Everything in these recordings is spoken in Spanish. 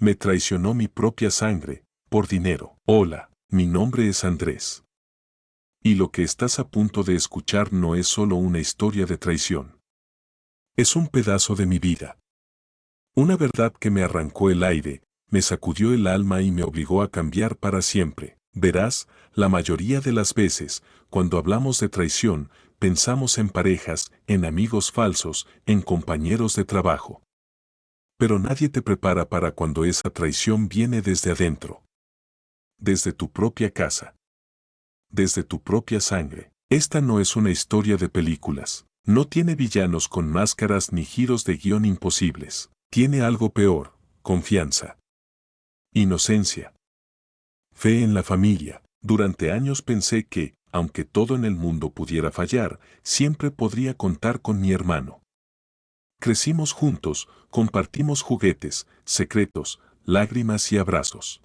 Me traicionó mi propia sangre, por dinero. Hola, mi nombre es Andrés. Y lo que estás a punto de escuchar no es solo una historia de traición. Es un pedazo de mi vida. Una verdad que me arrancó el aire, me sacudió el alma y me obligó a cambiar para siempre. Verás, la mayoría de las veces, cuando hablamos de traición, pensamos en parejas, en amigos falsos, en compañeros de trabajo. Pero nadie te prepara para cuando esa traición viene desde adentro. Desde tu propia casa. Desde tu propia sangre. Esta no es una historia de películas. No tiene villanos con máscaras ni giros de guión imposibles. Tiene algo peor: confianza, inocencia, fe en la familia. Durante años pensé que, aunque todo en el mundo pudiera fallar, siempre podría contar con mi hermano. Crecimos juntos, compartimos juguetes, secretos, lágrimas y abrazos.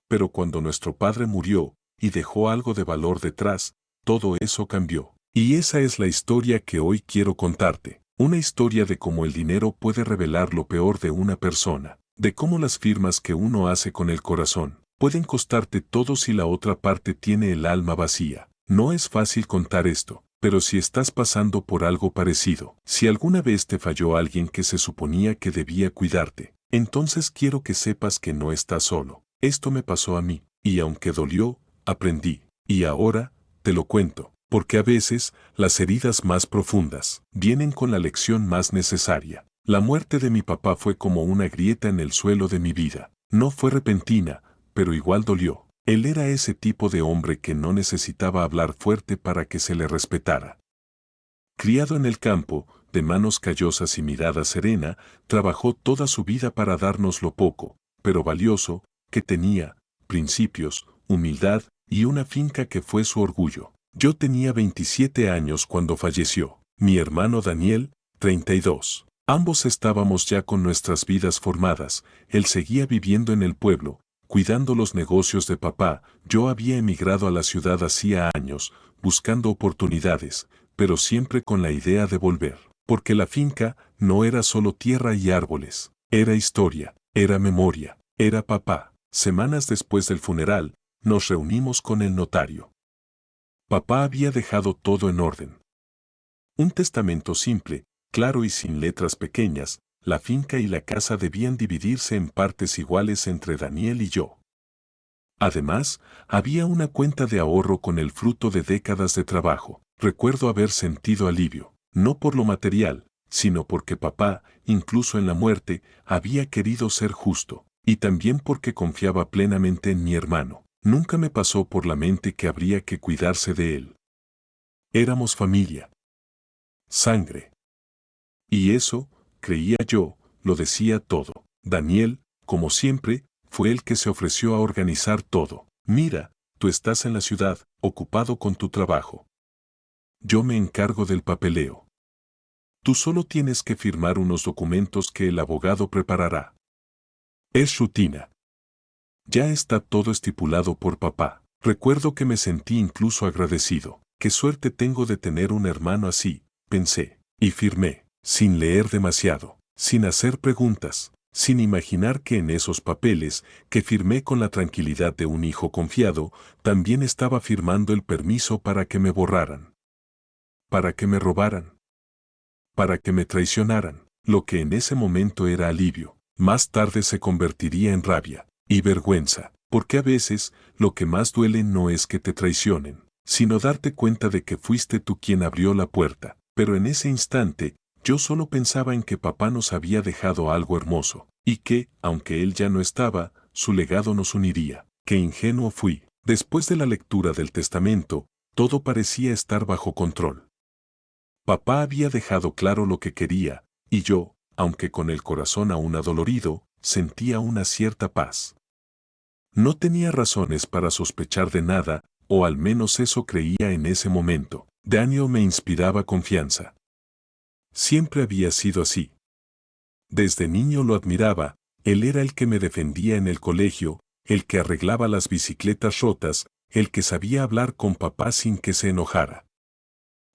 Pero cuando nuestro padre murió, y dejó algo de valor detrás, todo eso cambió. Y esa es la historia que hoy quiero contarte. Una historia de cómo el dinero puede revelar lo peor de una persona. De cómo las firmas que uno hace con el corazón pueden costarte todo si la otra parte tiene el alma vacía. No es fácil contar esto, pero si estás pasando por algo parecido, si alguna vez te falló alguien que se suponía que debía cuidarte, entonces quiero que sepas que no estás solo. Esto me pasó a mí, y aunque dolió, aprendí. Y ahora, te lo cuento, porque a veces, las heridas más profundas vienen con la lección más necesaria. La muerte de mi papá fue como una grieta en el suelo de mi vida. No fue repentina, pero igual dolió. Él era ese tipo de hombre que no necesitaba hablar fuerte para que se le respetara. Criado en el campo, de manos callosas y mirada serena, trabajó toda su vida para darnos lo poco, pero valioso, que tenía: principios, humildad y una finca que fue su orgullo. Yo tenía 27 años cuando falleció. Mi hermano Daniel, 32. Ambos estábamos ya con nuestras vidas formadas. Él seguía viviendo en el pueblo, cuidando los negocios de papá. Yo había emigrado a la ciudad hacía años, buscando oportunidades, pero siempre con la idea de volver. Porque la finca no era solo tierra y árboles, era historia, era memoria, era papá. Semanas después del funeral, nos reunimos con el notario. Papá había dejado todo en orden. Un testamento simple, claro y sin letras pequeñas. La finca y la casa debían dividirse en partes iguales entre Daniel y yo. Además, había una cuenta de ahorro con el fruto de décadas de trabajo. Recuerdo haber sentido alivio, no por lo material, sino porque papá, incluso en la muerte, había querido ser justo, y también porque confiaba plenamente en mi hermano. Nunca me pasó por la mente que habría que cuidarse de él. Éramos familia. Sangre. Y eso, creía yo, lo decía todo. Daniel, como siempre, fue el que se ofreció a organizar todo. Mira, tú estás en la ciudad, ocupado con tu trabajo. Yo me encargo del papeleo. Tú solo tienes que firmar unos documentos que el abogado preparará. Es rutina. Ya está todo estipulado por papá. Recuerdo que me sentí incluso agradecido. Qué suerte tengo de tener un hermano así, pensé, y firmé, sin leer demasiado, sin hacer preguntas, sin imaginar que en esos papeles, que firmé con la tranquilidad de un hijo confiado, también estaba firmando el permiso para que me borraran, para que me robaran, para que me traicionaran. Lo que en ese momento era alivio, más tarde se convertiría en rabia y vergüenza, porque a veces lo que más duele no es que te traicionen, sino darte cuenta de que fuiste tú quien abrió la puerta. Pero en ese instante, yo solo pensaba en que papá nos había dejado algo hermoso, y que, aunque él ya no estaba, su legado nos uniría. Qué ingenuo fui. Después de la lectura del testamento, todo parecía estar bajo control. Papá había dejado claro lo que quería, y yo, aunque con el corazón aún adolorido, sentía una cierta paz. No tenía razones para sospechar de nada, o al menos eso creía en ese momento. Daniel me inspiraba confianza. Siempre había sido así. Desde niño lo admiraba. Él era el que me defendía en el colegio, el que arreglaba las bicicletas rotas, el que sabía hablar con papá sin que se enojara.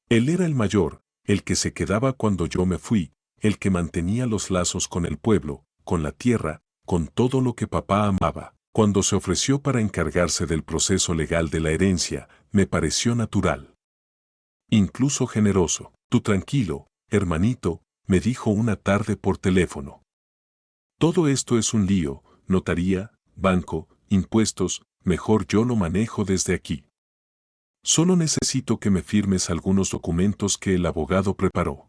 Él era el mayor, el que se quedaba cuando yo me fui, el que mantenía los lazos con el pueblo, con la tierra, con todo lo que papá amaba. Cuando se ofreció para encargarse del proceso legal de la herencia, me pareció natural. Incluso generoso. Tú tranquilo, hermanito, me dijo una tarde por teléfono. Todo esto es un lío, notaría, banco, impuestos, mejor yo lo manejo desde aquí. Solo necesito que me firmes algunos documentos que el abogado preparó.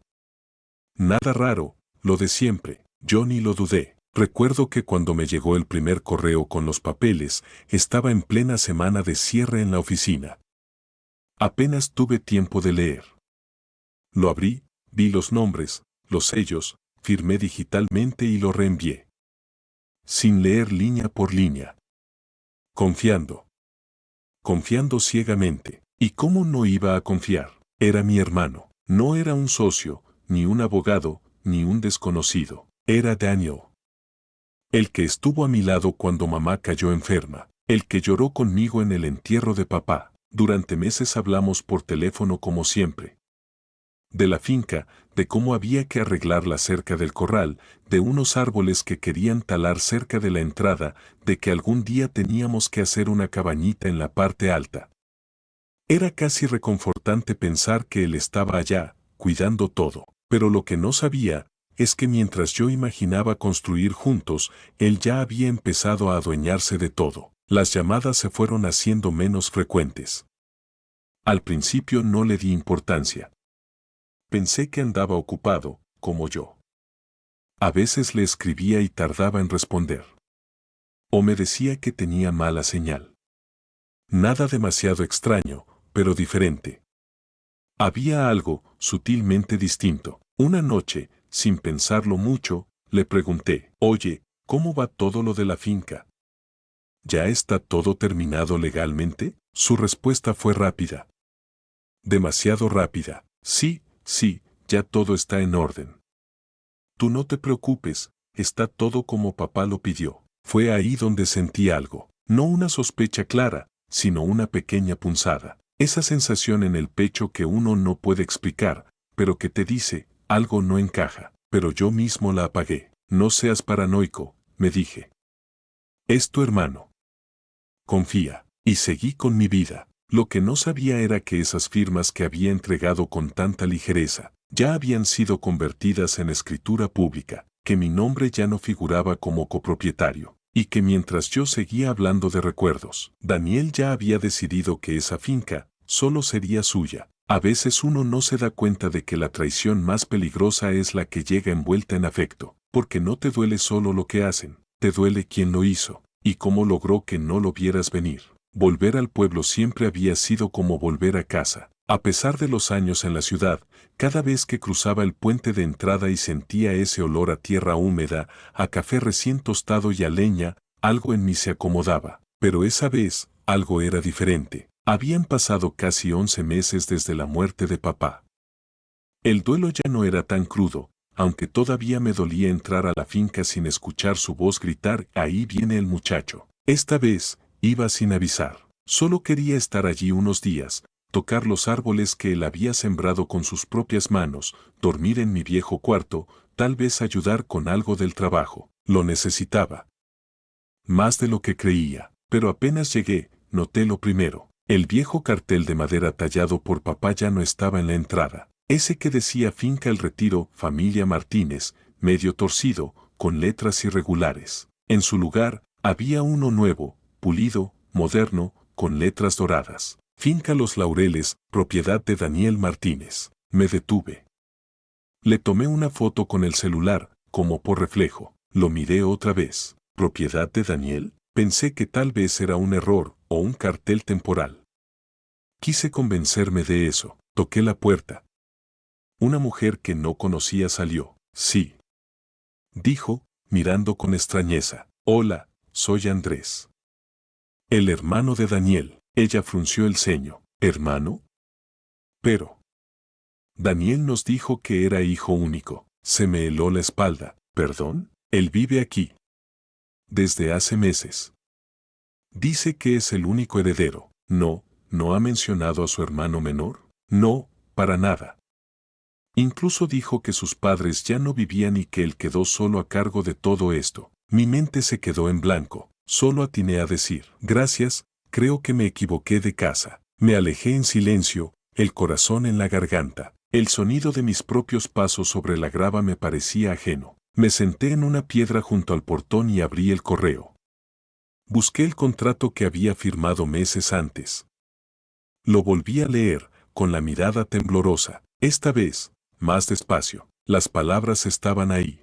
Nada raro, lo de siempre, yo ni lo dudé. Recuerdo que cuando me llegó el primer correo con los papeles, estaba en plena semana de cierre en la oficina. Apenas tuve tiempo de leer. Lo abrí, vi los nombres, los sellos, firmé digitalmente y lo reenvié. Sin leer línea por línea. Confiando. Confiando ciegamente. ¿Y cómo no iba a confiar? Era mi hermano. No era un socio, ni un abogado, ni un desconocido. Era Daniel. El que estuvo a mi lado cuando mamá cayó enferma. El que lloró conmigo en el entierro de papá. Durante meses hablamos por teléfono como siempre. De la finca, de cómo había que arreglar la cerca del corral, de unos árboles que querían talar cerca de la entrada, de que algún día teníamos que hacer una cabañita en la parte alta. Era casi reconfortante pensar que él estaba allá, cuidando todo, pero lo que no sabía es que mientras yo imaginaba construir juntos, él ya había empezado a adueñarse de todo. Las llamadas se fueron haciendo menos frecuentes. Al principio no le di importancia. Pensé que andaba ocupado, como yo. A veces le escribía y tardaba en responder. O me decía que tenía mala señal. Nada demasiado extraño, pero diferente. Había algo sutilmente distinto. Una noche, sin pensarlo mucho, le pregunté, «Oye, ¿cómo va todo lo de la finca? ¿Ya está todo terminado legalmente?» Su respuesta fue rápida. Demasiado rápida. Sí, ya todo está en orden. Tú no te preocupes, está todo como papá lo pidió. Fue ahí donde sentí algo. No una sospecha clara, sino una pequeña punzada. Esa sensación en el pecho que uno no puede explicar, pero que te dice, algo no encaja. Pero yo mismo la apagué. No seas paranoico, me dije. Es tu hermano. Confía. Y seguí con mi vida. Lo que no sabía era que esas firmas que había entregado con tanta ligereza, ya habían sido convertidas en escritura pública, que mi nombre ya no figuraba como copropietario, y que mientras yo seguía hablando de recuerdos, Daniel ya había decidido que esa finca solo sería suya. A veces uno no se da cuenta de que la traición más peligrosa es la que llega envuelta en afecto, porque no te duele solo lo que hacen, te duele quién lo hizo, y cómo logró que no lo vieras venir. Volver al pueblo siempre había sido como volver a casa. A pesar de los años en la ciudad, cada vez que cruzaba el puente de entrada y sentía ese olor a tierra húmeda, a café recién tostado y a leña, algo en mí se acomodaba. Pero esa vez, algo era diferente. Habían pasado casi 11 meses desde la muerte de papá. El duelo ya no era tan crudo, aunque todavía me dolía entrar a la finca sin escuchar su voz gritar, «Ahí viene el muchacho». Esta vez, iba sin avisar. Solo quería estar allí unos días, tocar los árboles que él había sembrado con sus propias manos, dormir en mi viejo cuarto, tal vez ayudar con algo del trabajo. Lo necesitaba. Más de lo que creía. Pero apenas llegué, noté lo primero. El viejo cartel de madera tallado por papá ya no estaba en la entrada. Ese que decía Finca El Retiro, Familia Martínez, medio torcido, con letras irregulares. En su lugar, había uno nuevo, pulido, moderno, con letras doradas. Finca Los Laureles, propiedad de Daniel Martínez. Me detuve. Le tomé una foto con el celular, como por reflejo. Lo miré otra vez. ¿Propiedad de Daniel? Pensé que tal vez era un error o un cartel temporal. Quise convencerme de eso. Toqué la puerta. Una mujer que no conocía salió. Sí. Dijo, mirando con extrañeza. Hola, soy Andrés. El hermano de Daniel. Ella frunció el ceño. ¿Hermano? Pero. Daniel nos dijo que era hijo único. Se me heló la espalda. ¿Perdón? Él vive aquí. Desde hace meses. Dice que es el único heredero. ¿No ha mencionado a su hermano menor? No, para nada. Incluso dijo que sus padres ya no vivían y que él quedó solo a cargo de todo esto. Mi mente se quedó en blanco. Solo atiné a decir, gracias, creo que me equivoqué de casa. Me alejé en silencio, el corazón en la garganta. El sonido de mis propios pasos sobre la grava me parecía ajeno. Me senté en una piedra junto al portón y abrí el correo. Busqué el contrato que había firmado meses antes. Lo volví a leer, con la mirada temblorosa. Esta vez, más despacio. Las palabras estaban ahí.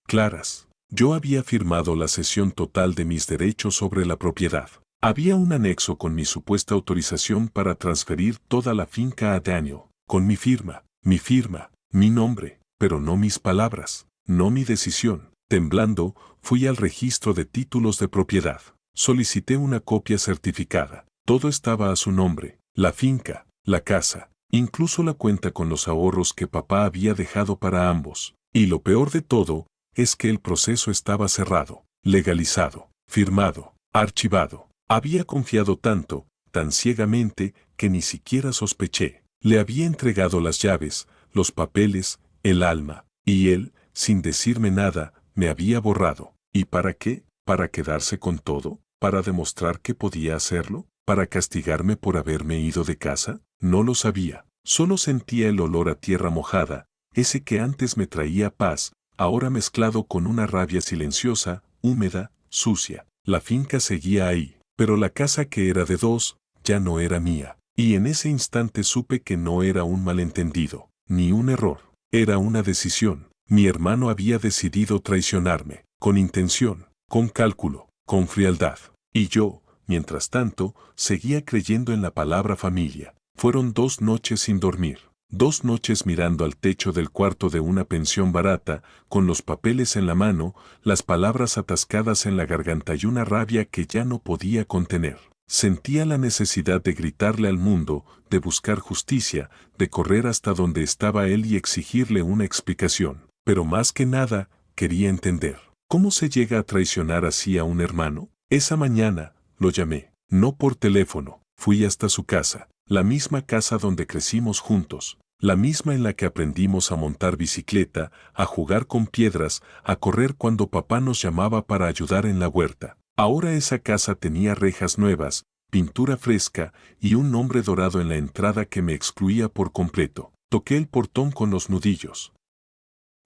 Claras. Yo había firmado la cesión total de mis derechos sobre la propiedad. Había un anexo con mi supuesta autorización para transferir toda la finca a Daniel, con mi firma, mi nombre, pero no mis palabras, no mi decisión. Temblando, fui al registro de títulos de propiedad. Solicité una copia certificada. Todo estaba a su nombre, la finca, la casa, incluso la cuenta con los ahorros que papá había dejado para ambos. Y lo peor de todo, es que el proceso estaba cerrado, legalizado, firmado, archivado. Había confiado tanto, tan ciegamente, que ni siquiera sospeché. Le había entregado las llaves, los papeles, el alma, y él, sin decirme nada, me había borrado. ¿Y para qué? ¿Para quedarse con todo? ¿Para demostrar que podía hacerlo? ¿Para castigarme por haberme ido de casa? No lo sabía. Solo sentía el olor a tierra mojada, ese que antes me traía paz, ahora mezclado con una rabia silenciosa, húmeda, sucia. La finca seguía ahí, pero la casa que era de dos, ya no era mía. Y en ese instante supe que no era un malentendido, ni un error. Era una decisión. Mi hermano había decidido traicionarme, con intención, con cálculo, con frialdad. Y yo, mientras tanto, seguía creyendo en la palabra familia. Fueron 2 noches sin dormir. 2 noches mirando al techo del cuarto de una pensión barata, con los papeles en la mano, las palabras atascadas en la garganta y una rabia que ya no podía contener. Sentía la necesidad de gritarle al mundo, de buscar justicia, de correr hasta donde estaba él y exigirle una explicación. Pero más que nada, quería entender. ¿Cómo se llega a traicionar así a un hermano? Esa mañana, lo llamé. No por teléfono, fui hasta su casa. La misma casa donde crecimos juntos. La misma en la que aprendimos a montar bicicleta, a jugar con piedras, a correr cuando papá nos llamaba para ayudar en la huerta. Ahora esa casa tenía rejas nuevas, pintura fresca y un nombre dorado en la entrada que me excluía por completo. Toqué el portón con los nudillos.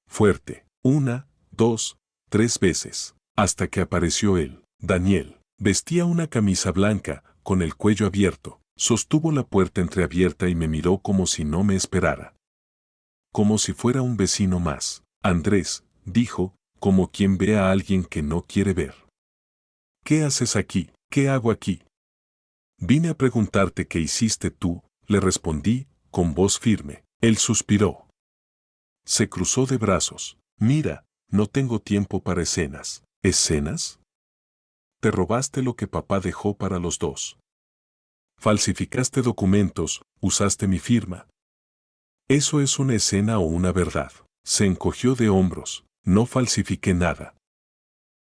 Fuerte. 1, 2, 3 veces. Hasta que apareció él. Daniel. Vestía una camisa blanca, con el cuello abierto. Sostuvo la puerta entreabierta y me miró como si no me esperara. Como si fuera un vecino más. Andrés, dijo, como quien ve a alguien que no quiere ver. ¿Qué haces aquí? ¿Qué hago aquí? Vine a preguntarte qué hiciste tú, le respondí, con voz firme. Él suspiró. Se cruzó de brazos. Mira, no tengo tiempo para escenas. ¿Escenas? Te robaste lo que papá dejó para los dos. Falsificaste documentos, usaste mi firma. ¿Eso es una escena o una verdad? Se encogió de hombros. No falsifiqué nada.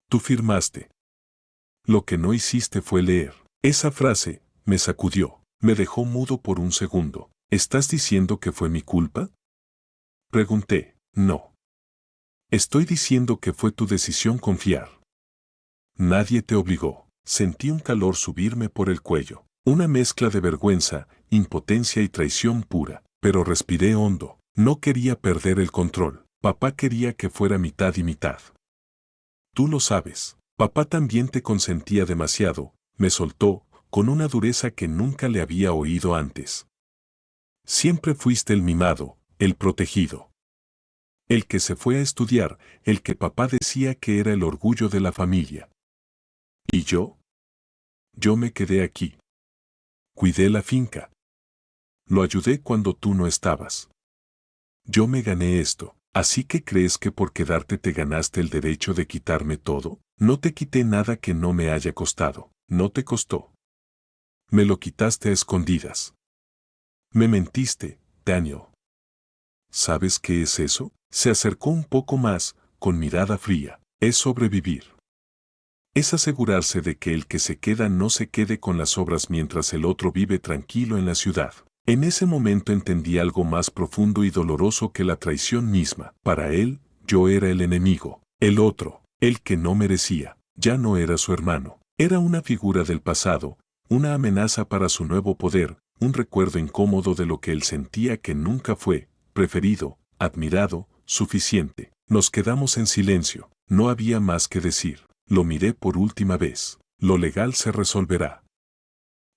Tú firmaste. Lo que no hiciste fue leer. Esa frase me sacudió, me dejó mudo por un segundo. ¿Estás diciendo que fue mi culpa? Pregunté. No. Estoy diciendo que fue tu decisión confiar. Nadie te obligó. Sentí un calor subirme por el cuello. Una mezcla de vergüenza, impotencia y traición pura. Pero respiré hondo. No quería perder el control. Papá quería que fuera mitad y mitad. Tú lo sabes. Papá también te consentía demasiado. Me soltó, con una dureza que nunca le había oído antes. Siempre fuiste el mimado, el protegido. El que se fue a estudiar, el que papá decía que era el orgullo de la familia. ¿Y yo? Yo me quedé aquí. Cuidé la finca. Lo ayudé cuando tú no estabas. Yo me gané esto, ¿así que crees que por quedarte te ganaste el derecho de quitarme todo? No te quité nada que no me haya costado, no te costó. Me lo quitaste a escondidas. Me mentiste, Daniel. ¿Sabes qué es eso? Se acercó un poco más, con mirada fría. Es sobrevivir. Es asegurarse de que el que se queda no se quede con las obras mientras el otro vive tranquilo en la ciudad. En ese momento entendí algo más profundo y doloroso que la traición misma. Para él, yo era el enemigo, el otro. El que no merecía, ya no era su hermano. Era una figura del pasado, una amenaza para su nuevo poder, un recuerdo incómodo de lo que él sentía que nunca fue, preferido, admirado, suficiente. Nos quedamos en silencio, no había más que decir. Lo miré por última vez. Lo legal se resolverá.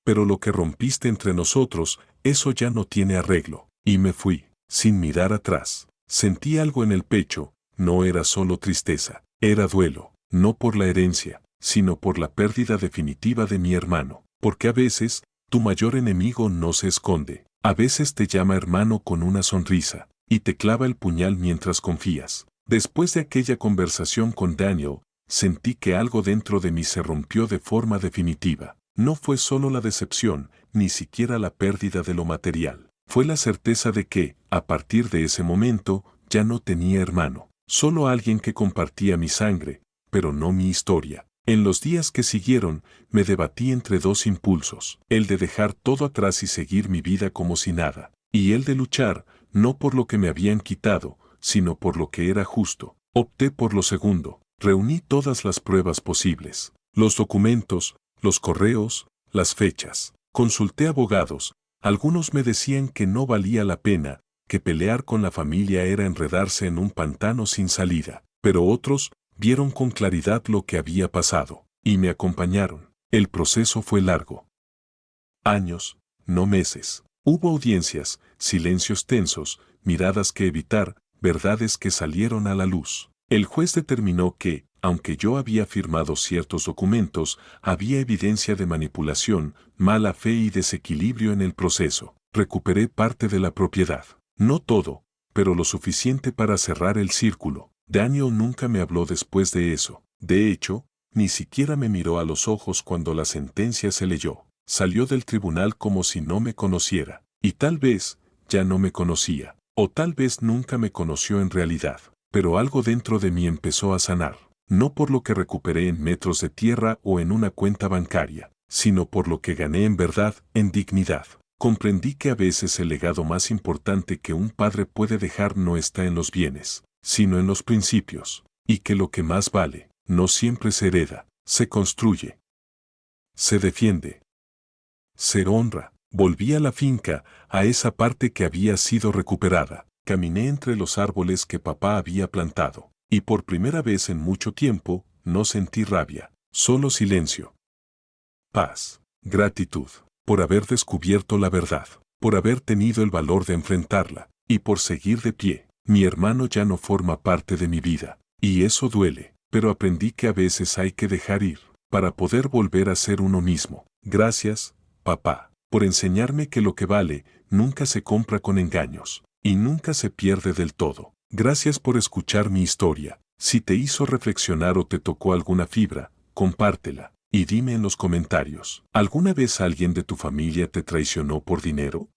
Pero lo que rompiste entre nosotros, eso ya no tiene arreglo. Y me fui, sin mirar atrás. Sentí algo en el pecho, no era solo tristeza, era duelo, no por la herencia, sino por la pérdida definitiva de mi hermano. Porque a veces, tu mayor enemigo no se esconde. A veces te llama hermano con una sonrisa, y te clava el puñal mientras confías. Después de aquella conversación con Daniel, sentí que algo dentro de mí se rompió de forma definitiva. No fue solo la decepción, ni siquiera la pérdida de lo material. Fue la certeza de que, a partir de ese momento, ya no tenía hermano. Solo alguien que compartía mi sangre, pero no mi historia. En los días que siguieron, me debatí entre dos impulsos, el de dejar todo atrás y seguir mi vida como si nada, y el de luchar, no por lo que me habían quitado, sino por lo que era justo. Opté por lo segundo, reuní todas las pruebas posibles, los documentos, los correos, las fechas. Consulté abogados, algunos me decían que no valía la pena, que pelear con la familia era enredarse en un pantano sin salida, pero otros vieron con claridad lo que había pasado, y me acompañaron. El proceso fue largo. Años, no meses. Hubo audiencias, silencios tensos, miradas que evitar, verdades que salieron a la luz. El juez determinó que, aunque yo había firmado ciertos documentos, había evidencia de manipulación, mala fe y desequilibrio en el proceso. Recuperé parte de la propiedad. No todo, pero lo suficiente para cerrar el círculo. Daniel nunca me habló después de eso. De hecho, ni siquiera me miró a los ojos cuando la sentencia se leyó. Salió del tribunal como si no me conociera. Y tal vez, ya no me conocía. O tal vez nunca me conoció en realidad. Pero algo dentro de mí empezó a sanar. No por lo que recuperé en metros de tierra o en una cuenta bancaria, sino por lo que gané en verdad, en dignidad. Comprendí que a veces el legado más importante que un padre puede dejar no está en los bienes, sino en los principios, y que lo que más vale, no siempre se hereda, se construye, se defiende, se honra. Volví a la finca, a esa parte que había sido recuperada. Caminé entre los árboles que papá había plantado, y por primera vez en mucho tiempo, no sentí rabia, solo silencio. Paz, gratitud, por haber descubierto la verdad, por haber tenido el valor de enfrentarla, y por seguir de pie. Mi hermano ya no forma parte de mi vida, y eso duele, pero aprendí que a veces hay que dejar ir, para poder volver a ser uno mismo. Gracias, papá, por enseñarme que lo que vale, nunca se compra con engaños. Y nunca se pierde del todo. Gracias por escuchar mi historia. Si te hizo reflexionar o te tocó alguna fibra, compártela y dime en los comentarios. ¿Alguna vez alguien de tu familia te traicionó por dinero?